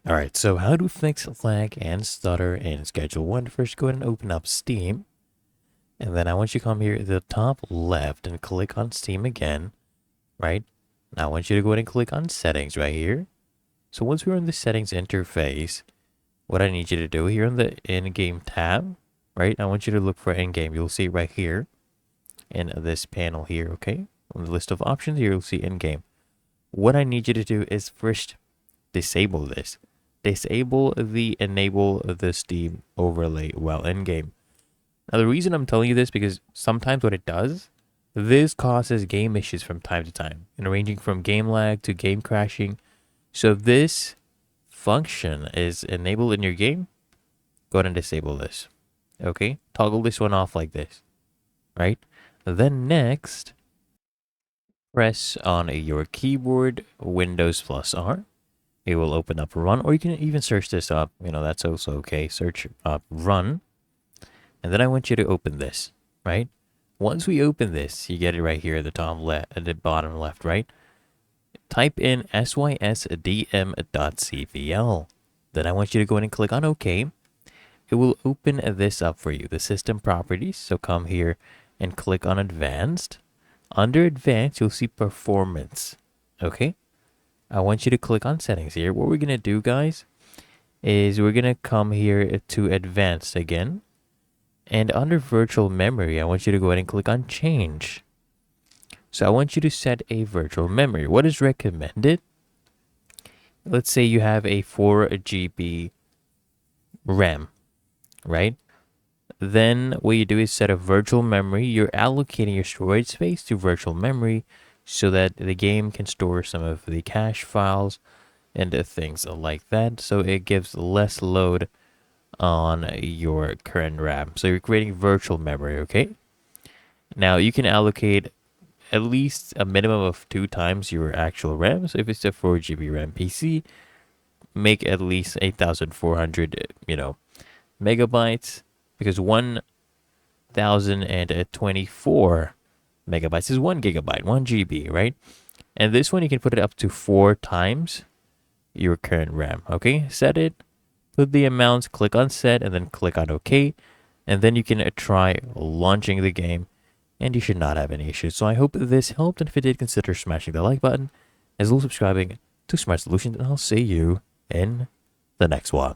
Alright, so how to fix lag and stutter in Schedule 1. First, go ahead and open up Steam. And then I want you to come here to the top left and click on Steam again, right? Now I want you to go ahead and click on Settings right here. So once we're in the Settings interface, what I need you to do here on the In-Game tab, right? I want you to look for In-Game. You'll see it right here in this panel here, okay? On the list of options here, you'll see In-Game. What I need you to do is first disable this. Disable the enable the Steam overlay while in game. Now the reason I'm telling you this because sometimes what it does, this causes game issues from time to time, ranging from game lag to game crashing. So if this function is enabled in your game, go ahead and disable this. Okay, toggle this one off like this, right? Then next, press on your keyboard Windows plus R. It will open up run, or you can even search this up. That's also okay. Search up run. And then I want you to open this, right? Once we open this, you get it right here at the top left, at the bottom left, right? Type in sysdm.cvl. Then I want you to go ahead and click on OK. It will open this up for you, the system properties. So come here and click on advanced. Under advanced, you'll see performance. Okay. I want you to click on settings here. What we're going to do, guys, is we're going to come here to advanced again. And under virtual memory, I want you to go ahead and click on change. So I want you to set a virtual memory. What is recommended? Let's say you have a 4 GB RAM, right? Then what you do is set a virtual memory. You're allocating your storage space to virtual memory so that the game can store some of the cache files and things like that. So it gives less load on your current RAM. So you're creating virtual memory, okay? Now you can allocate at least a minimum of 2 times your actual RAM. So if it's a 4 GB RAM PC, make at least 8,400, megabytes, because 1,024 megabytes is 1 gigabyte, 1 GB, right? And this one, you can put it up to 4 times your current RAM, okay? Set it, put the amounts, click on set, and then click on OK. And then you can try launching the game, and you should not have any issues. So I hope this helped, and if it did, consider smashing the like button, as well as subscribing to Smart Solutions, and I'll see you in the next one.